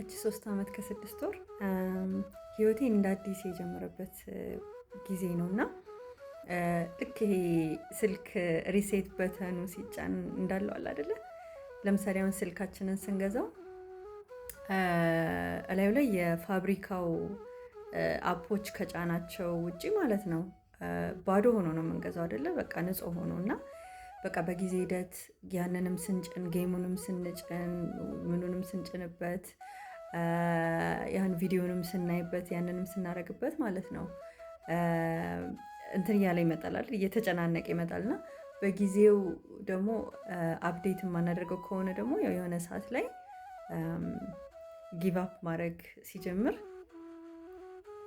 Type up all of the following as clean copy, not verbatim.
እቺ 3 ዓመት ከ6 ወር ህይወቴን እንደ አዲስ የጀመረበት ጊዜ ነው እና ልክ ይሄ ስልክ ሪሴት በተኑ ሲጫን እንዳለው አለ አይደለ? ለምሳሌ አሁን ስልካችንን ስንገዛው እላዩ ላይ የፋብሪካው አፖች ከጫናቸው ውጪ ማለት ነው ባዶ ሆኖ ነው የምንገዛው አይደለ? በቃ ንጹህ ሆኖ እና በቃ በጊዜ ሂደት ያንንም ስንጭን ጌሙንም ስንጭን ምኑንም ስንጭንበት ያን ቪዲዮንም ስናይበት ያንንም ስናደርግበት ማለት ነው እንትን እያለ ይመጣል፣ እየተጨናነቀ ይመጣልና በጊዜው ደግሞ አፕዴት የማናደርገው ከሆነ ደግሞ የሆነ ሰዓት ላይ ጊቭ አፕ ማድረግ ሲጀምር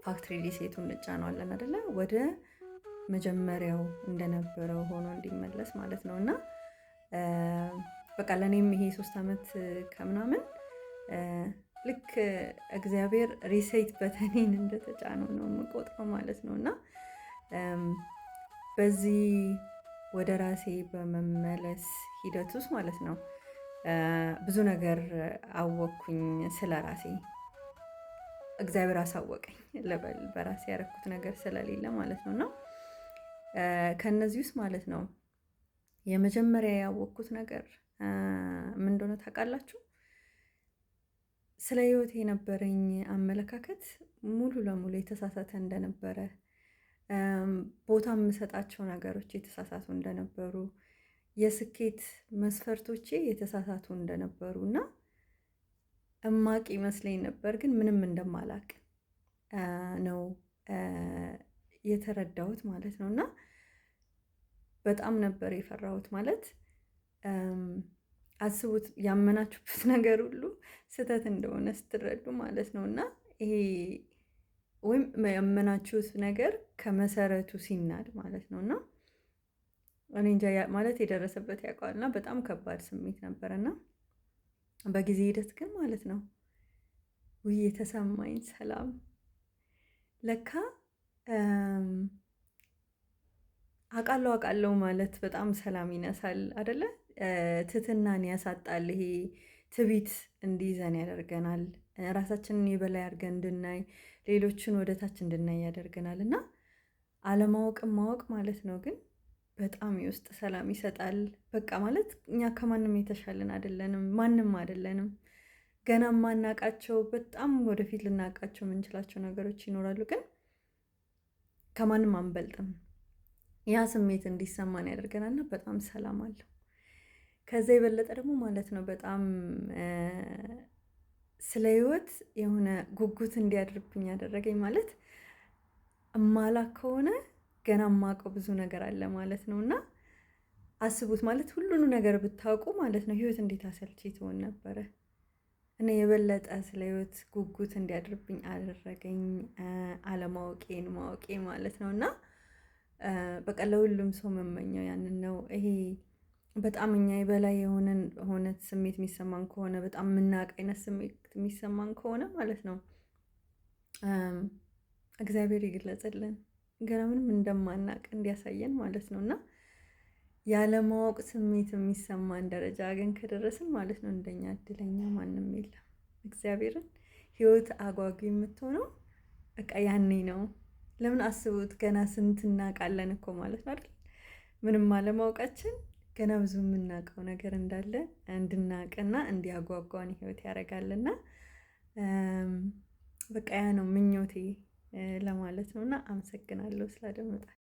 ፋክትሪ ሪሴቱን እንጫነዋለን አይደለ? ወደ መጀመሪያው እንደነበረው ሆኖ እንዲመለስ ማለት ነው። እና በቃ ለእኔም ይሄ 3 ዓመት ከምናምን ልክ እግዚአብሔር ሪሴት በተኔን እንደተጫነው ነው የምቆጥረው ማለት ነው። እና በዚህ ወደ ራሴ በመመለስ ሂደት ውስጥ ማለት ነው ብዙ ነገር አወቅኩኝ ስለ ራሴ። እግዚአብሔር አሳወቀኝ ልበል፣ በራሴ ያደረኩት ነገር ስለሌለ ማለት ነው። እና ከነዚህ ውስጥ ማለት ነው የመጀመሪያ ያወቅኩት ነገር ምን እንደሆነ ታውቃላችሁ? ስለ ህይወት የነበረኝ አመለካከት ሙሉ ለሙሉ የተሳሳተ እንደነበረ፣ ቦታ የምሰጣቸው ነገሮች የተሳሳቱ እንደነበሩ፣ የስኬት መስፈርቶቼ የተሳሳቱ እንደነበሩ እና እማቅ ይመስለኝ ነበር፣ ግን ምንም እንደማላቅ ነው የተረዳሁት ማለት ነው። እና በጣም ነበር የፈራሁት ማለት አስቡት፣ ያመናችሁበት ነገር ሁሉ ስህተት እንደሆነ ስትረዱ ማለት ነው። እና ይሄ ወይም ያመናችሁት ነገር ከመሰረቱ ሲናድ ማለት ነው። እና እኔ እንጃ ማለት የደረሰበት ያውቀዋል። እና በጣም ከባድ ስሜት ነበረና በጊዜ ሂደት ግን ማለት ነው ውይ የተሰማኝ ሰላም ለካ አውቃለሁ ማለት በጣም ሰላም ይነሳል አይደለ? ትህትናን ያሳጣል። ይሄ ትዕቢት እንዲይዘን ያደርገናል። ራሳችንን የበላይ አድርገን እንድናይ፣ ሌሎችን ወደ ታች እንድናይ ያደርገናል። እና አለማወቅም ማወቅ ማለት ነው ግን በጣም የውስጥ ሰላም ይሰጣል። በቃ ማለት እኛ ከማንም የተሻለን አይደለንም፣ ማንም አይደለንም። ገና ማናቃቸው በጣም ወደፊት ልናውቃቸው የምንችላቸው ነገሮች ይኖራሉ፣ ግን ከማንም አንበልጥም። ያ ስሜት እንዲሰማን ያደርገናልና በጣም ሰላም አለው። ከዛ የበለጠ ደግሞ ማለት ነው በጣም ስለ ህይወት የሆነ ጉጉት እንዲያድርብኝ ያደረገኝ ማለት እማላክ ከሆነ ገና የማውቀው ብዙ ነገር አለ ማለት ነው። እና አስቡት ማለት ሁሉንም ነገር ብታውቁ ማለት ነው ህይወት እንዴት አሰልቺ ትሆን ነበረ። እና የበለጠ ስለ ህይወት ጉጉት እንዲያድርብኝ አደረገኝ አለማወቄን ማወቄ ማለት ነው። እና በቃ ለሁሉም ሰው መመኘው ያንን ነው። ይሄ በጣም እኛ የበላይ የሆነ ስሜት የሚሰማን ከሆነ፣ በጣም የምናውቅ አይነት ስሜት የሚሰማን ከሆነ ማለት ነው እግዚአብሔር ይግለጽልን ገና ምንም እንደማናውቅ እንዲያሳየን ማለት ነው። እና ያለማወቅ ስሜት የሚሰማን ደረጃ ግን ከደረስን ማለት ነው እንደኛ እድለኛ ማንም የለም። እግዚአብሔርን ህይወት አጓጊ የምትሆነው በቃ ያኔ ነው። ለምን አስቡት፣ ገና ስንት እናውቃለን እኮ ማለት ነው አይደል? ምንም አለማወቃችን ገና ብዙ የምናውቀው ነገር እንዳለ እንድናውቅና እንዲያጓጓን ህይወት ያደርጋልና በቃ ያ ነው ምኞቴ ለማለት ነው። እና አመሰግናለሁ ስላደመጣችሁ።